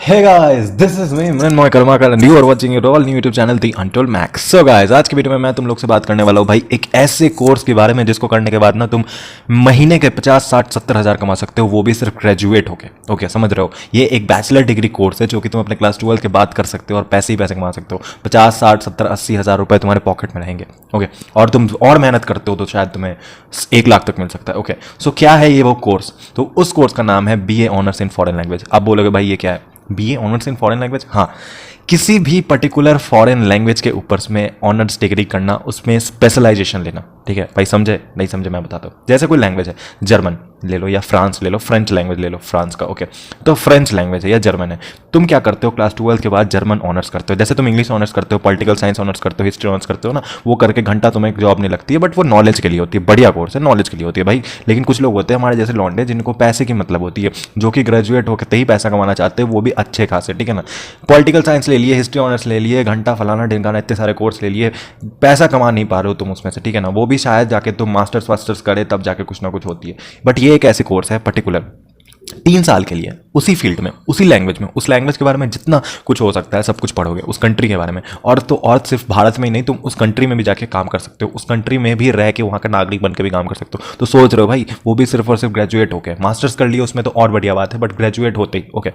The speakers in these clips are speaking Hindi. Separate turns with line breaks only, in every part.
Hey guys, this is me Mrinmoy Karmakar and you are watching your all new YouTube channel The Untold Max. So guys, आज की वीडियो में मैं तुम लोग से बात करने वाला हूँ भाई एक ऐसे कोर्स के बारे में जिसको करने के बाद ना तुम महीने के 50, 60, 70 हज़ार कमा सकते हो, वो भी सिर्फ ग्रेजुएट होके। ओके, समझ रहे हो? ये एक बैचलर डिग्री कोर्स है जो कि तुम अपने क्लास 12 के बाद कर सकते हो और पैसे ही पैसे कमा सकते हो। 50, 60, 70, 80 हज़ार रुपये तुम्हारे पॉकेट में रहेंगे। ओके, और तुम और मेहनत करते हो तो शायद तुम्हें 1 लाख तक मिल सकता है। ओके, सो क्या है ये वो कोर्स? तो उस कोर्स का नाम है BA honours in foreign language. आप बोलोगे भाई ये क्या है? BA honours in foreign language? हाँ, किसी भी पर्टिकुलर फॉरेन लैंग्वेज के ऊपर में ऑनर्स डिग्री करना, उसमें स्पेशलाइजेशन लेना। ठीक है भाई, समझे नहीं समझे मैं बताता हूँ। जैसे कोई लैंग्वेज है, जर्मन ले लो या फ्रांस ले लो, फ्रेंच लैंग्वेज ले लो फ्रांस का। ओके, तो फ्रेंच लैंग्वेज है या जर्मन है, तुम क्या करते हो? क्लास 12 के बाद जर्मन ऑनर्स करते हो। जैसे तुम इंग्लिश ऑनर्स करते हो, पॉलिटिकल साइंस ऑनर्स करते हो, हिस्ट्री ऑनर्स करते हो ना, वो करके घंटा तुम्हें एक जॉब नहीं लगती है, बट वो नॉलेज के लिए होती है। बढ़िया कोर्स है, नॉलेज के लिए होती है भाई। लेकिन कुछ लोग होते हैं हमारे जैसे लौंडे जिनको पैसे की मतलब होती है, जो कि ग्रेजुएट होकर ही पैसा कमाना चाहते हैं, वो भी अच्छे खासे। ठीक है ना, पॉलिटिकल साइंस ले लिए, हिस्ट्री ऑनर्स ले लिए, घंटा फलाना ढिंकाना इतने सारे कोर्स ले लिए, पैसा कमा नहीं पा रहे हो तुम उसमें से। ठीक है ना, वो भी शायद जाके तुम मास्टर्स वास्टर्स करे तब जाके कुछ ना कुछ होती है। बट ये एक ऐसी कोर्स है पर्टिकुलर 3 साल के लिए, उसी फील्ड में, उसी लैंग्वेज में, उस लैंग्वेज के बारे में जितना कुछ हो सकता है सब कुछ पढ़ोगे, उस कंट्री के बारे में। और तो और सिर्फ भारत में ही नहीं, तुम उस कंट्री में भी जाके काम कर सकते हो, उस कंट्री में भी रह के वहाँ का नागरिक बन के भी काम कर सकते हो। तो सोच रहे हो भाई, वो भी सिर्फ और सिर्फ ग्रेजुएट होके, मास्टर्स कर लिए उसमें तो और बढ़िया बात है, बट ग्रेजुएट होते ही ओके,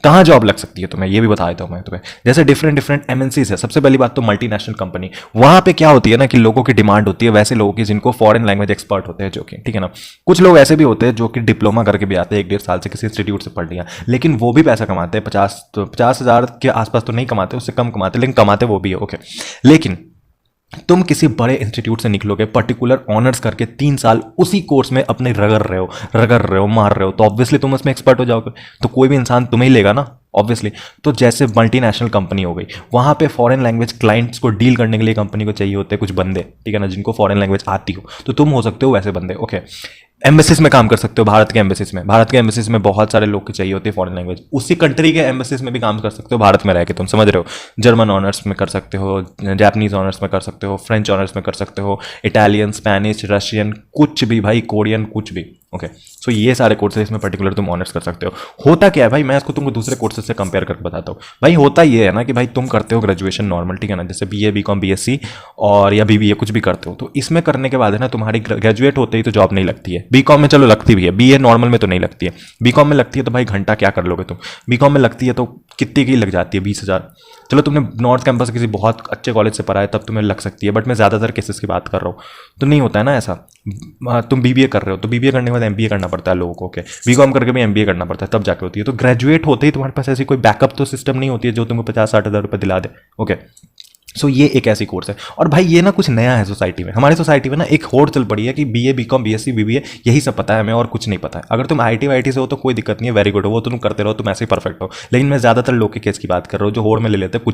कहाँ जॉब लग सकती है तुम्हें, ये भी बता देता हूँ मैं तुम्हें। जैसे डिफरेंट MNCs है। सबसे पहली बात तो मल्टीनेशनल कंपनी, वहाँ पे क्या होती है ना कि लोगों की डिमांड होती है वैसे लोगों की जिनको फॉरेन लैंग्वेज एक्सपर्ट होते हैं, जो कि ठीक है ना, कुछ लोग ऐसे भी होते हैं जो कि डिप्लोमा करके भी आते हैं, 1-1.5 साल से किसी इंस्टीट्यूट से पढ़ लिया, लेकिन वो भी पैसा कमाते हैं। 50 हज़ार के आसपास तो नहीं कमाते, उससे कम कमाते, लेकिन कमाते वो भी है। ओके, लेकिन तुम किसी बड़े इंस्टीट्यूट से निकलोगे, पर्टिकुलर ऑनर्स करके 3 साल उसी कोर्स में अपने रगड़ रहे हो, मार रहे हो, तो ऑब्वियसली तुम उसमें एक्सपर्ट हो जाओगे, तो कोई भी इंसान तुम्हें ही लेगा ना, ऑब्वियसली। तो जैसे मल्टीनेशनल कंपनी हो गई, वहाँ पे फॉरेन लैंग्वेज क्लाइंट्स को डील करने के लिए कंपनी को चाहिए होते हैं कुछ बंदे, ठीक है ना, जिनको फॉरेन लैंग्वेज आती हो, तो तुम हो सकते हो वैसे बंदे। ओके, एम्बेसीज में काम कर सकते हो, भारत के एम्बेसीज में बहुत सारे लोग की चाहिए होती है फॉरेन लैंग्वेज, उसी कंट्री के एम्बेसीज में भी काम कर सकते हो भारत में रह के, तुम समझ रहे हो। जर्मन ऑनर्स में कर सकते हो, जापानीज ऑनर्स में कर सकते हो, फ्रेंच ऑनर्स में कर सकते हो, इटालियन, स्पेनिश, रशियन, कुछ भी भाई, कोरियन, कुछ भी। ओके, सो ये सारे कोर्सेज इसमें पर्टिकुलर तुम ऑनर्स कर सकते हो। होता क्या है भाई, मैं इसको तुमको दूसरे कोर्सेज से कंपेयर करके बताता हूँ। भाई होता ये है ना कि भाई तुम करते हो ग्रेजुएशन नॉर्मल, ठीक है ना, जैसे BA, BCom, BSc और या BBA कुछ भी करते हो, तो इसमें करने के बाद है ना तुम्हारी ग्रेजुएट होते ही तो जॉब नहीं लगती है। BCom में चलो लगती भी है, BA नॉर्मल में तो नहीं लगती है। BCom में लगती है तो भाई घंटा क्या कर लोगे तुम। BCom में लगती है तो कितनी की लग जाती है? 20,000। चलो तुमने नॉर्थ कैंपस किसी बहुत अच्छे कॉलेज से पढ़ा है तब तुम्हें लग सकती है, बट मैं ज़्यादातर केसेस की बात कर रहा हूँ, तो नहीं होता है ना ऐसा। तुम BBA कर रहे हो तो BBA करने के बाद MBA करना पड़ता है लोगों को। ओके, BCom करके भी MBA करना पड़ता है, तब जाके होती है। तो ग्रेजुएट होते ही तुम्हारे पास ऐसी कोई बैकअप तो सिस्टम नहीं होती है जो तुमको 50-60 हज़ार रुपये दिला दे। ओके, सो ये एक ऐसी कोर्स है। और भाई ये ना कुछ नया है सोसाइटी में, हमारी सोसाइटी में ना एक होड़ चल पड़ी है कि BA, BCom, BSc, BBA यही सब पता है हमें और कुछ नहीं पता है। अगर तुम IT वाईटी से हो तो कोई दिक्कत नहीं है, वेरी गुड हो, वो तुम करते रहो, तुम ऐसे ही परफेक्ट हो। लेकिन मैं ज़्यादातर लोग के केस की बात कर रहा हूँ जो होड़ में ले लेते हैं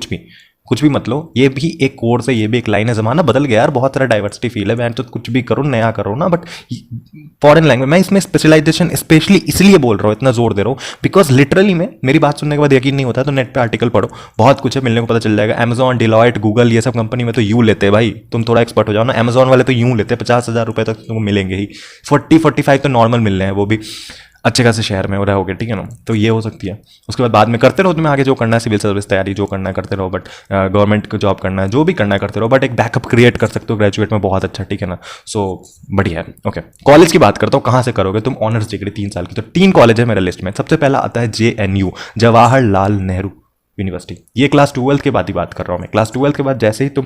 कुछ भी मतलब, ये भी एक कोर्स है, ये भी एक लाइन है। ज़माना बदल गया यार, बहुत सारा डाइवर्सिटी फील है, मैं तो कुछ भी करूँ, नया करो ना, बट फॉरेन लैंग्वेज मैं इसमें स्पेशलाइजेशन स्पेशली इसलिए बोल रहा हूँ, इतना जोर दे रहा हूँ, बिकॉज लिटरली में मेरी बात सुनने के बाद यकीन नहीं होता तो नेट पे आर्टिकल पढ़ो, बहुत कुछ है, मिलने को पता चल जाएगा। Amazon, Deloitte, Google, ये सब कंपनी में तो यूँ लेते हैं भाई, तुम थोड़ा एक्सपर्ट हो जाओ ना। Amazon वाले तो यूँ लेते हैं, 50 हज़ार रुपये तक तुमको मिलेंगे ही, 40-45 तो नॉर्मल मिल रहे हैं, वो भी अच्छे खासे शहर में हो रहा होगा, ठीक है ना। तो ये हो सकती है। उसके बाद में करते रहो, तुम्हें आगे जो करना है, सिविल सर्विस तैयारी जो करना है करते रहो, बट गवर्नमेंट को जॉब करना है, जो भी करना है करते रहो, बट एक बैकअप क्रिएट कर सकते हो ग्रेजुएट में, बहुत अच्छा, ठीक है ना। सो बढ़िया है। ओके, कॉलेज की बात करता हूँ, कहाँ से करोगे तुम ऑनर्स डिग्री 3 साल की? तो 3 कॉलेज है मेरे लिस्ट में। सबसे पहला आता है JNU, जवाहरलाल नेहरू यूनिवर्सिटी। ये क्लास 12 के बाद ही बात कर रहा हूँ मैं। क्लास 12 के बाद जैसे ही तुम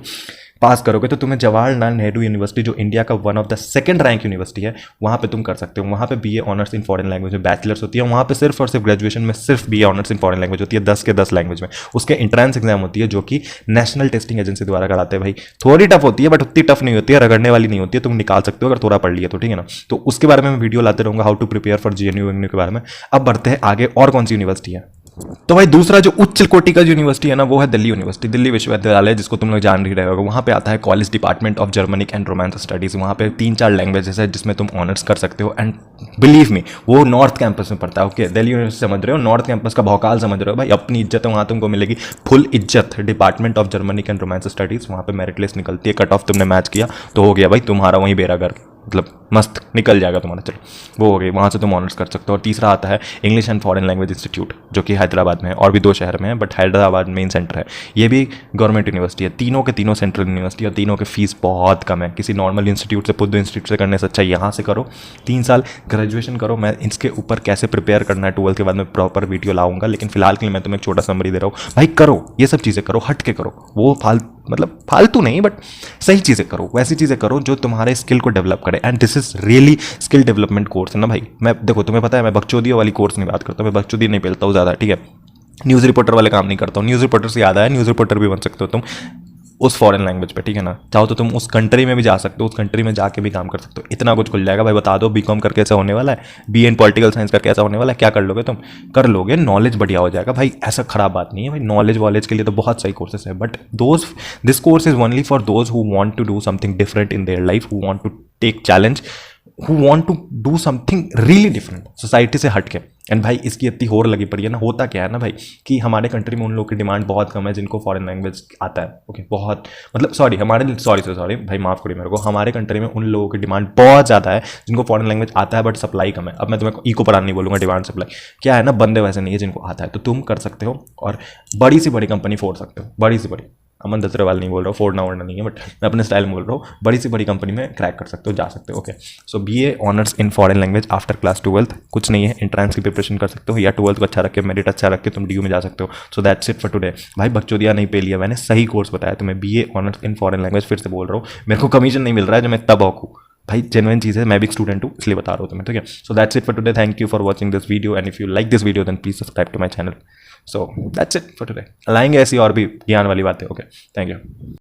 पास करोगे तो तुम्हें जवाहरलाल नेहरू यूनिवर्सिटी, जो इंडिया का one of the second rank university है, वहाँ पे तुम कर सकते हो। वहाँ पे BA honours in foreign language में बैचलर्स होती है, वहाँ पे सिर्फ और सिर्फ ग्रेजुएशन में सिर्फ BA honours in foreign language होती है, 10 के 10 लैंग्वेज में। उसके इंट्रेंस एग्जाम होती है जो कि नेशनल टेस्टिंग एजेंसी द्वारा कराते हैं भाई। थोड़ी टफ होती है बट उतनी टफ नहीं होती है, रगड़ने वाली नहीं होती है, तुम निकाल सकते हो अगर थोड़ा पढ़ लिया तो, ठीक है ना। तो उसके बारे में मैं वीडियो लाते रहूँगा, how to prepare for JNU के बारे में। अब बढ़ते हैं आगे, और कौन सी यूनिवर्सिटी है? तो भाई दूसरा जो उच्च कोटि का यूनिवर्सिटी है ना, वो है दिल्ली यूनिवर्सिटी, दिल्ली विश्वविद्यालय, जिसको तुम लोग जान ही रहे होगे। वहाँ पे आता है college department of Germanic and romance studies. वहाँ पे 3-4 लैंग्वेजेस है जिसमें तुम ऑनर्स कर सकते हो, एंड बिलीव मी वो नॉर्थ कैंपस में पड़ता है। ओके, दिल्ली यूनिवर्सिटी समझ रहे हो, नॉर्थ कैंपस का भौकाल समझ रहे हो भाई, अपनी इज्जत है वहाँ तुमको मिलेगी, फुल इज्जत। Department of Germanic and romance studies, वहाँ पे मेरिट लिस्ट निकलती है, कट ऑफ तुमने मैच किया तो हो गया भाई तुम्हारा वहीं बेरागर। मतलब मस्त निकल जाएगा तुम्हारा। चलो वो हो गई, वहाँ से तुम ऑनर्स कर सकते हो। और तीसरा आता है English and foreign language institute, जो कि हैदराबाद में है, और भी 2 शहर में है, बट हैदराबाद मेन सेंटर है। ये भी गवर्नमेंट यूनिवर्सिटी है, तीनों के तीनों सेंट्रल यूनिवर्सिटी, और तीनों के फीस बहुत कम है। किसी नॉर्मल इंस्टीट्यूट से, पुद्दू इंस्टीट्यूट से करने से अच्छा यहाँ से करो, 3 साल ग्रेजुएशन करो। मैं इसके ऊपर कैसे प्रिपेयर करना है 12th के बाद में प्रॉपर वीडियो लाऊंगा, लेकिन फिलहाल के लिए मैं तुम्हें एक छोटा समरी दे रहा हूँ भाई, करो ये सब चीज़ें, करो हट के करो, वो मतलब फालतू नहीं, बट सही चीज़ें करो, वैसी चीज़ें करो जो तुम्हारे स्किल को डेवलप करे। And this is really skill development course है ना भाई। मैं देखो, तुम्हें पता है मैं बकचोदियों वाली कोर्स नहीं बात करता हूँ, मैं बकचोदी नहीं पेलता हूँ ज़्यादा, ठीक है। न्यूज़ रिपोर्टर वाले काम नहीं करता हूँ। न्यूज़ रिपोर्टर से याद आया, न्यूज़ रिपोर्टर भी बन सकते हो तुम उस फॉरेन लैंग्वेज पे, ठीक है ना। चाहो तो तुम उस कंट्री में भी जा सकते हो, उस कंट्री में जाके भी काम कर सकते हो। इतना कुछ खुल जाएगा भाई। बता दो बीकॉम करके ऐसा होने वाला है, बीए इन पॉलिटिकल साइंस करके ऐसा होने वाला है, क्या कर लोगे तुम? कर लोगे, नॉलेज बढ़िया हो जाएगा भाई। ऐसा खराब बात नहीं है भाई, नॉलेज वॉलेज के लिए तो बहुत सही कोर्सेज है, but this course is only for those who want to do something different in their life, who want to take challenge, who want to do something really different society से हट के। एंड भाई इसकी इतनी होड़ लगी पड़ी है ना। होता क्या है ना भाई, कि हमारे कंट्री में उन लोगों की डिमांड बहुत कम है जिनको फॉरेन लैंग्वेज आता है। ओके बहुत मतलब सॉरी भाई माफ़ करिए मेरे को, हमारे कंट्री में उन लोगों की डिमांड बहुत ज़्यादा है जिनको फॉरेन लैंग्वेज आता है, बट सप्लाई कम है। अब मैं तुम्हें इको पढ़ाने नहीं बोलूँगा, डिमांड सप्लाई क्या है ना, बंदे वैसे नहीं है जिनको आता है। तो तुम कर सकते हो और बड़ी से बड़ी कंपनी फोड़ सकते हो, बड़ी से बड़ी। अमन दत्रेवाल नहीं बोल रहा हूँ, फोड़ना वोड़ना नहीं है, बट मैं अपने स्टाइल में बोल रहा हूँ, बड़ी से बड़ी कंपनी में क्रैक कर सकते हो, जा सकते हो। Okay so BA honours in foreign language after class 12th, कुछ नहीं है, एंट्रेंस की प्रिपरेशन कर सकते हो, या 12th को अच्छा रख के, मेरिट अच्छा रख के तुम DU में जा सकते हो। सो दैट्स इट फॉर टुडे भाई। बकचोदिया नहीं पे लिया मैंने, सही कोर्स बताया तुम्हें, BA honours in foreign language. फिर से बोल रहा हूँ, मेरे को कमीशन नहीं मिल रहा है जो मैं तब औकूँ भाई, जेन्युइन चीज़ है, मैं भी एक स्टूडेंट हूँ इसलिए बता रहा हूँ तुम्हें, ठीक है। So that's it for today, thank you for watching this video, and if you like this video then please subscribe to my channel. So that's it for today. लाएंगे ऐसी और भी ज्ञान वाली बातें। Okay thank you.